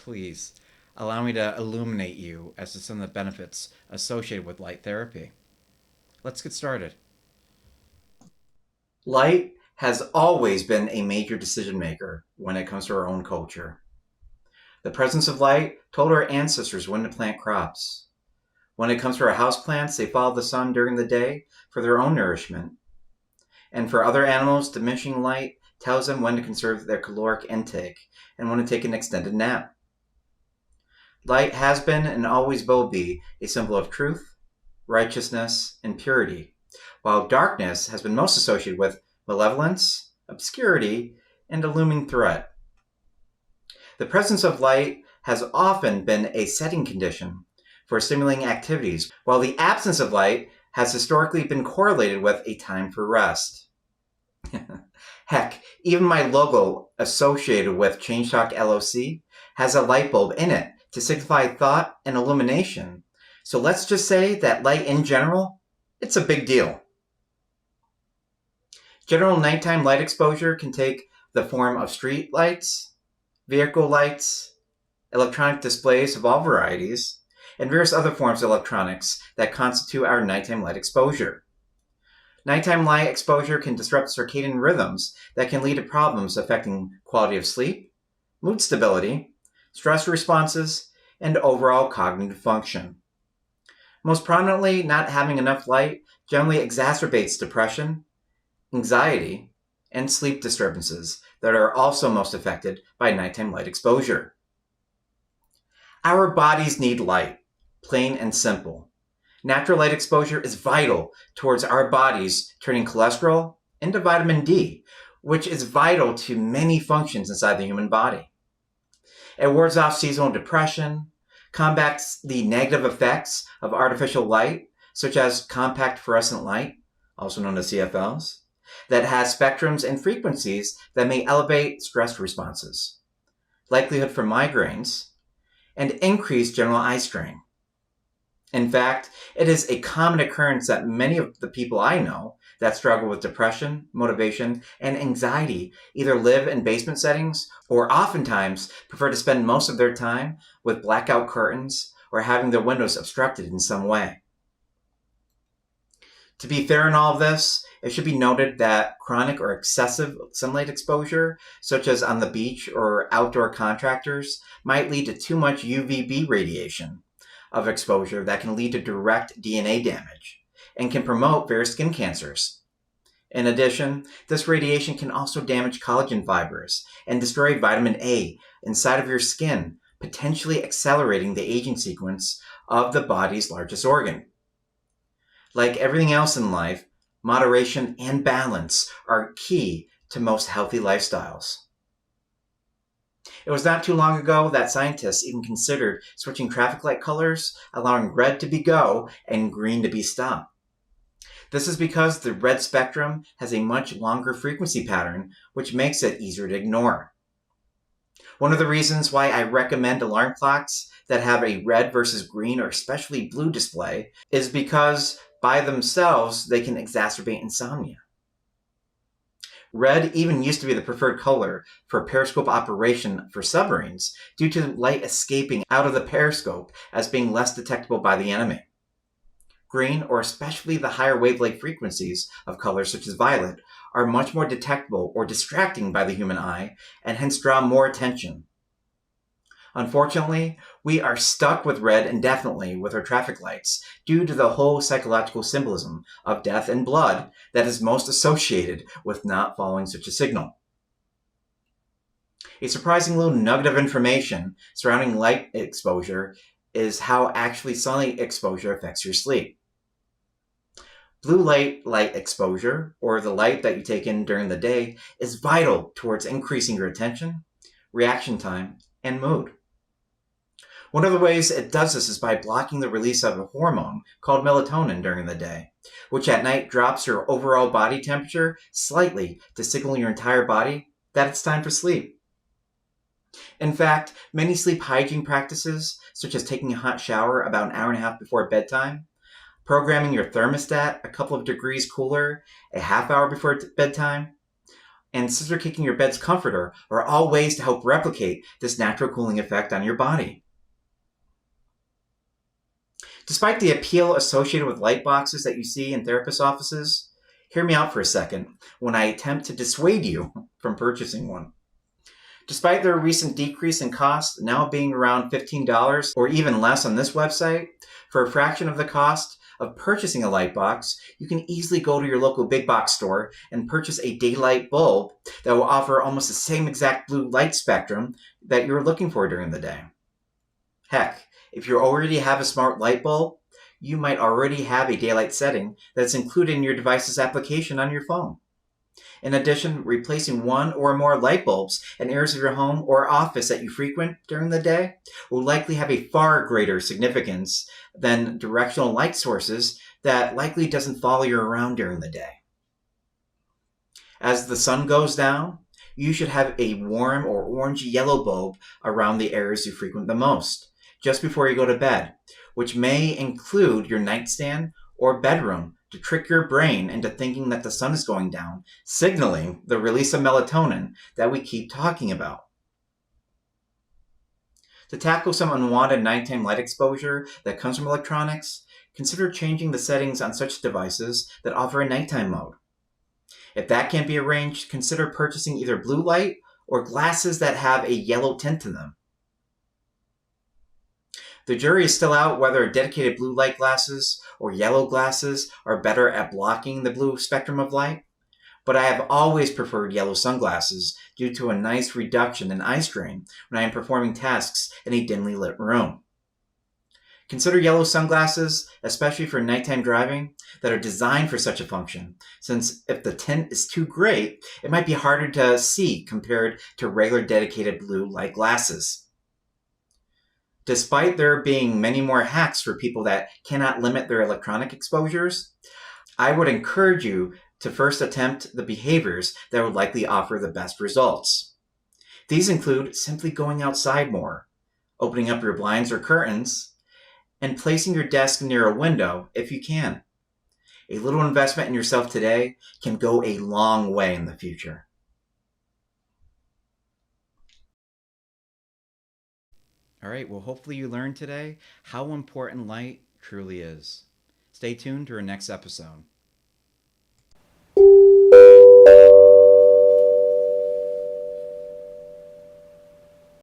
Please allow me to illuminate you as to some of the benefits associated with light therapy. Let's get started. Light has always been a major decision maker when it comes to our own culture. The presence of light told our ancestors when to plant crops. When it comes to our houseplants, they follow the sun during the day for their own nourishment. And for other animals, diminishing light tells them when to conserve their caloric intake and when to take an extended nap. Light has been and always will be a symbol of truth, righteousness, and purity, while darkness has been most associated with malevolence, obscurity, and a looming threat. The presence of light has often been a setting condition for stimulating activities, while the absence of light has historically been correlated with a time for rest. Heck, even my logo associated with Change Talk LOC has a light bulb in it to signify thought and illumination. So let's just say that light in general, it's a big deal. General nighttime light exposure can take the form of street lights, vehicle lights, electronic displays of all varieties, and various other forms of electronics that constitute our nighttime light exposure. Nighttime light exposure can disrupt circadian rhythms that can lead to problems affecting quality of sleep, mood stability, stress responses, and overall cognitive function. Most prominently, not having enough light generally exacerbates depression, anxiety, and sleep disturbances that are also most affected by nighttime light exposure. Our bodies need light, plain and simple. Natural light exposure is vital towards our bodies turning cholesterol into vitamin D, which is vital to many functions inside the human body. It wards off seasonal depression, combats the negative effects of artificial light, such as compact fluorescent light, also known as CFLs, that has spectrums and frequencies that may elevate stress responses, likelihood for migraines, and increase general eye strain. In fact, it is a common occurrence that many of the people I know that struggle with depression, motivation, and anxiety either live in basement settings or oftentimes prefer to spend most of their time with blackout curtains or having their windows obstructed in some way. To be fair in all of this, it should be noted that chronic or excessive sunlight exposure, such as on the beach or outdoor contractors, might lead to too much UVB radiation of exposure that can lead to direct DNA damage and can promote various skin cancers. In addition, this radiation can also damage collagen fibers and destroy vitamin A inside of your skin, potentially accelerating the aging sequence of the body's largest organ. Like everything else in life, moderation and balance are key to most healthy lifestyles. It was not too long ago that scientists even considered switching traffic light colors, allowing red to be go and green to be stop. This is because the red spectrum has a much longer frequency pattern, which makes it easier to ignore. One of the reasons why I recommend alarm clocks that have a red versus green or especially blue display is because by themselves they can exacerbate insomnia. Red even used to be the preferred color for periscope operation for submarines due to light escaping out of the periscope as being less detectable by the enemy. Green, or especially the higher wavelength frequencies of colors such as violet, are much more detectable or distracting by the human eye and hence draw more attention. Unfortunately, we are stuck with red indefinitely with our traffic lights due to the whole psychological symbolism of death and blood that is most associated with not following such a signal. A surprising little nugget of information surrounding light exposure is how actually sunlight exposure affects your sleep. Blue light exposure, or the light that you take in during the day, is vital towards increasing your attention, reaction time, and mood. One of the ways it does this is by blocking the release of a hormone called melatonin during the day, which at night drops your overall body temperature slightly to signal your entire body that it's time for sleep. In fact, many sleep hygiene practices, such as taking a hot shower about an hour and a half before bedtime, programming your thermostat a couple of degrees cooler a half hour before bedtime, and scissor kicking your bed's comforter are all ways to help replicate this natural cooling effect on your body. Despite the appeal associated with light boxes that you see in therapist offices, hear me out for a second when I attempt to dissuade you from purchasing one. Despite their recent decrease in cost, now being around $15 or even less on this website, for a fraction of the cost of purchasing a light box, you can easily go to your local big box store and purchase a daylight bulb that will offer almost the same exact blue light spectrum that you're looking for during the day. Heck, if you already have a smart light bulb, you might already have a daylight setting that's included in your device's application on your phone. In addition, replacing one or more light bulbs in areas of your home or office that you frequent during the day will likely have a far greater significance than directional light sources that likely doesn't follow you around during the day. As the sun goes down, you should have a warm or orange-yellow bulb around the areas you frequent the most, just before you go to bed, which may include your nightstand or bedroom to trick your brain into thinking that the sun is going down, signaling the release of melatonin that we keep talking about. To tackle some unwanted nighttime light exposure that comes from electronics, consider changing the settings on such devices that offer a nighttime mode. If that can't be arranged, consider purchasing either blue light or glasses that have a yellow tint to them. The jury is still out whether dedicated blue light glasses or yellow glasses are better at blocking the blue spectrum of light, but I have always preferred yellow sunglasses due to a nice reduction in eye strain when I am performing tasks in a dimly lit room. Consider yellow sunglasses, especially for nighttime driving, that are designed for such a function, since if the tint is too great, it might be harder to see compared to regular dedicated blue light glasses. Despite there being many more hacks for people that cannot limit their electronic exposures, I would encourage you to first attempt the behaviors that would likely offer the best results. These include simply going outside more, opening up your blinds or curtains, and placing your desk near a window if you can. A little investment in yourself today can go a long way in the future. All right, well, hopefully you learned today how important light truly is. Stay tuned to our next episode.